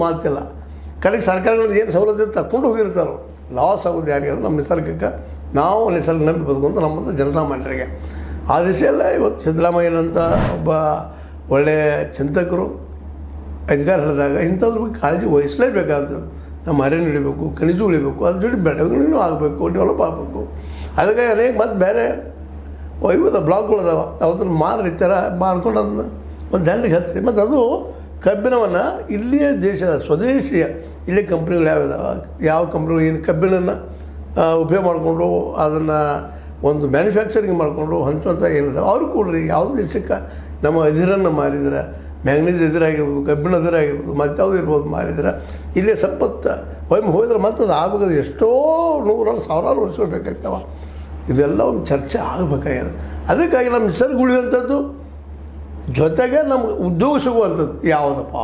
ಮಾತಿಲ್ಲ. ಕಡೆಗೆ ಸರ್ಕಾರಗಳಿಂದ ಏನು ಸವಲತ್ತು ತಗೊಂಡು ಹೋಗಿರ್ತಾರೋ ಲಾಸ್ ಆಗೋದು ಯಾರಿಗೆ ಅದು ನಮ್ಮ ನಿಸರ್ಗಕ್ಕೆ. ನಾವು ನಿಸರ್ಗ ನಂಬಿ ಬದುಕುವಂಥ ನಮ್ಮಂಥ ಜನಸಾಮಾನ್ಯರಿಗೆ. ಆ ದಿಶೆಯಲ್ಲೇ ಇವತ್ತು ಸಿದ್ದರಾಮಯ್ಯನಂಥ ಒಬ್ಬ ಒಳ್ಳೆಯ ಚಿಂತಕರು ಅಧಿಕಾರ ಹಿಡಿದಾಗ ಇಂಥದ್ರ ಬಗ್ಗೆ ಕಾಳಜಿ ವಹಿಸಲೇಬೇಕಾಗ್ತದೆ. ನಮ್ಮ ಅರಣ್ಯ ಉಳಿಬೇಕು, ಖನಿಜ ಉಳಿಬೇಕು, ಅದ್ರ ಜೊತೆ ಬೆಳವಣಿಗೆನೂ ಆಗಬೇಕು, ಡೆವಲಪ್ ಆಗಬೇಕು. ಅದಕ್ಕೆ ಅನೇಕ ಮತ್ತು ಬೇರೆ ವೈವಿಧ್ಯ ಬ್ಲಾಕ್ಗಳು ಅದಾವೆ, ಅವತ್ತನ್ನು ಮಾರಿ ಥರ ಮಾಡ್ಕೊಂಡು ಅದನ್ನ ಒಂದು ದಂಡಿಗೆ ಹತ್ತಿರಿ. ಮತ್ತು ಅದು ಕಬ್ಬಿಣವನ್ನು ಇಲ್ಲಿಯೇ ದೇಶದ ಸ್ವದೇಶಿಯ ಇಲ್ಲೇ ಕಂಪ್ನಿಗಳು ಯಾವಿದಾವೆ, ಯಾವ ಕಂಪ್ನಿಗಳು ಏನು ಕಬ್ಬಿಣನ್ನು ಉಪಯೋಗ ಮಾಡಿಕೊಂಡು ಅದನ್ನು ಒಂದು ಮ್ಯಾನುಫ್ಯಾಕ್ಚರಿಂಗ್ ಮಾಡಿಕೊಂಡು ಹಂಚುವಂಥ ಏನಿದಾವೆ ಅವ್ರು ಕೊಡ್ರಿ. ಯಾವುದೇ ದೇಶಕ್ಕೆ ನಮ್ಮ ಅದಿರನ್ನು ಮಾರಿದ್ರೆ, ಮ್ಯಾಂಗ್ನೀಸ್ ಎದುರಾಗಿರ್ಬೋದು, ಕಬ್ಬಿಣ ಎದುರಾಗಿರ್ಬೋದು, ಮತ್ತಾವುದು ಇರ್ಬೋದು ಮಾರಿದ್ರೆ ಇಲ್ಲೇ ಸಂಪತ್ತು ಒಮ್ಮೆ ಹೋದ್ರೆ ಮತ್ತೆ ಅದು ಆಗಬೇಕಾದ್ರೆ ಎಷ್ಟೋ ನೂರಾರು ಸಾವಿರಾರು ವರ್ಷಗಳು ಬೇಕಾಗ್ತಾವೆ. ಇವೆಲ್ಲ ಒಂದು ಚರ್ಚೆ ಆಗಬೇಕಾಗಿದೆ. ಅದಕ್ಕಾಗಿ ನಮ್ಮ ನಿಸರ್ಗ ಉಳಿಯುವಂಥದ್ದು ಜೊತೆಗೆ ನಮ್ಗೆ ಉದ್ಯೋಗ ಸಿಗುವಂಥದ್ದು ಯಾವುದಪ್ಪ.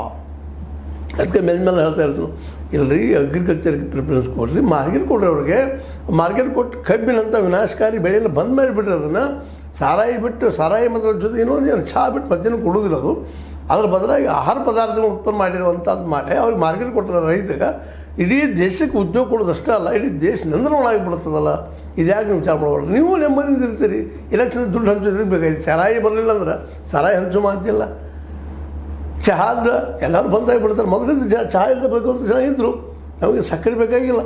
ಅದಕ್ಕೆ ಮೇಲೆ ಹೇಳ್ತಾ ಇರ್ತೀನಿ, ಇಲ್ಲರಿ ಅಗ್ರಿಕಲ್ಚರ್ಗೆ ಪ್ರಿಫರೆನ್ಸ್ ಕೊಡ್ರಿ, ಮಾರ್ಕೆಟ್ ಕೊಡ್ರಿ. ಅವ್ರಿಗೆ ಮಾರ್ಕೆಟ್ ಕೊಟ್ಟು ಕಬ್ಬಿನಂಥ ವಿನಾಶಕಾರಿ ಬೆಳೆಯನ್ನು ಬಂದ್ ಮಾಡಿಬಿಟ್ರೆ ಅದನ್ನು ಸಾರಾಯಿ ಬಿಟ್ಟು, ಸಾರಾಯಿ ಮತ್ತು ಜೊತೆ ಇನ್ನೊಂದು ಏನು ಚಹಾ ಬಿಟ್ಟು ಮತ್ತೇನು ಕೊಡೋದಿಲ್ಲ. ಅದು ಅದ್ರ ಬದಲಾಗಿ ಆಹಾರ ಪದಾರ್ಥನ ಉತ್ಪನ್ನ ಮಾಡಿರುವಂಥದ್ದು ಮಾಡಿ ಅವ್ರಿಗೆ ಮಾರ್ಕೆಟ್ ಕೊಟ್ಟರೆ ರೈತಗೆ ಇಡೀ ದೇಶಕ್ಕೆ ಉದ್ಯೋಗ ಕೊಡೋದಷ್ಟೇ ಅಲ್ಲ, ಇಡೀ ದೇಶ ನಂದನವಾಗಿಬಿಡ್ತದಲ್ಲ. ಇದ್ಯಾಕೆ ನೀವು ವಿಚಾರ ಮಾಡೋಲ್ಲ? ನೀವು ನೆಮ್ಮದಿಯಿಂದ ಇರ್ತೀರಿ. ಎಲೆಕ್ಷನ್ ದುಡ್ಡು ಹಂಚೋದಕ್ಕೆ ಬೇಕಾಯ್ತು. ಸಾರಾಯಿ ಬರಲಿಲ್ಲ ಅಂದ್ರೆ ಸಾರಾಯಿ ಹಂಚೋ ಮಾತಿಲ್ಲ. ಚಹಾದ ಎಲ್ಲರೂ ಬಂದಾಗಿಬಿಡ್ತಾರೆ. ಮೊದಲಿಂದ ಚಹಾ ಇಲ್ಲದೆ ಬೇಕಂತ ಜನ ಇದ್ದರು. ನಮಗೆ ಸಕ್ಕರೆ ಬೇಕಾಗಿಲ್ಲ,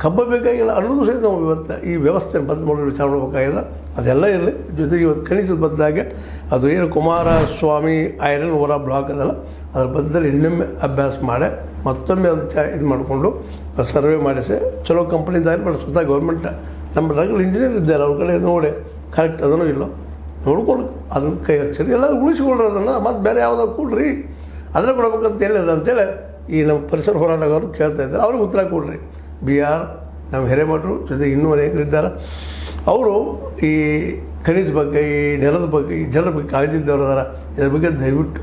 ಕಬ್ಬು ಬೇಕಾಗಿಲ್ಲ ಅನ್ನೋದು ಸಹಿತ ನಾವು ಇವತ್ತು ಈ ವ್ಯವಸ್ಥೆಯನ್ನು ಬದಲು ಮಾಡಲು ವಿಚಾರ ಮಾಡಬೇಕಾಗಿದೆ. ಅದೆಲ್ಲ ಇರಲಿ. ಜೊತೆಗೆ ಇವತ್ತು ಖನಿಜದ ಬದಲಾಗಿ ಅದು ಏನು ಕುಮಾರಸ್ವಾಮಿ ಐರನ್ ಓರ ಬ್ಲಾಕ್ ಅದಲ್ಲ, ಅದ್ರ ಬದಲಲ್ಲಿ ಇನ್ನೊಮ್ಮೆ ಅಭ್ಯಾಸ ಮಾಡಿ ಮತ್ತೊಮ್ಮೆ ಅದು ಇದು ಮಾಡಿಕೊಂಡು ಸರ್ವೆ ಮಾಡಿಸಿ ಚಲೋ ಕಂಪ್ನಿದಾಗಿ ಬಟ್ ಸ್ವತಃ ಗೌರ್ಮೆಂಟ್ ನಮ್ಮ ರಗಲ್ ಇಂಜಿನಿಯರ್ ಇದ್ದಾರೆ, ಅವ್ರ ಕಡೆ ನೋಡಿ ಕರೆಕ್ಟ್ ಅದನ್ನು ಇಲ್ಲ ನೋಡ್ಕೊಂಡು ಅದನ್ನು ಕೈ ಹಚ್ಚಿರಿ, ಎಲ್ಲ ಉಳಿಸ್ಕೊಳ್ರಿ. ಅದನ್ನು ಮತ್ತು ಬೇರೆ ಯಾವುದಾದ್ರು ಕೊಡ್ರಿ, ಅದನ್ನು ಕೊಡ್ಬೇಕಂತ ಹೇಳಿದ ಅಂತೇಳಿ ಈ ನಮ್ಮ ಪರಿಸರ ಹೋರಾಟಗಾರರು ಕೇಳ್ತಾ ಇದ್ದಾರೆ. ಅವ್ರಿಗೆ ಉತ್ತರ ಕೊಡ್ರಿ. BR ನಮ್ಮ ಹಿರೇಮಠರು ಜೊತೆಗೆ ಇನ್ನೂ ಅನೇಕರಿದ್ದಾರೆ. ಅವರು ಈ ಖನಿಜ ಬಗ್ಗೆ, ಈ ನೆಲದ ಬಗ್ಗೆ, ಈ ಜನರ ಬಗ್ಗೆ ಕಾಳಜಿ ಇದ್ದವರು ಅದಾರ. ಇದ್ರ ಬಗ್ಗೆ ದಯವಿಟ್ಟು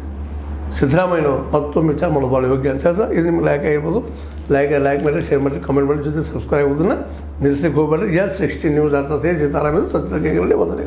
ಸಿದ್ದರಾಮಯ್ಯನವರು ಮತ್ತೊಮ್ಮೆ ವಿಚಾರ ಮಾಡೋದು ಭಾಳ ಯೋಗ್ಯ ಅಂತ ಹೇಳ್ತಾರೆ. ಇದು ನಿಮ್ಗೆ ಲೈಕ್ ಆಗಿರ್ಬೋದು. ಲೈಕ್ ಮಾಡಿ, ಶೇರ್ ಮಾಡಿ, ಕಮೆಂಟ್ ಮಾಡಿ, ಜೊತೆ ಸಬ್ಸ್ಕ್ರೈಬ್ ಆಗೋದನ್ನು ನಿಲ್ಲಿಸ್ಲಿಕ್ಕೆ ಹೋಗಬೇಡ್ರಿ. S16 ನ್ಯೂಸ್ ಅರ್ಥ ಸೀತಾರಾಮಯ್ಯ ಸತ್ಯಕ್ಕೆ ವಂದನೆ.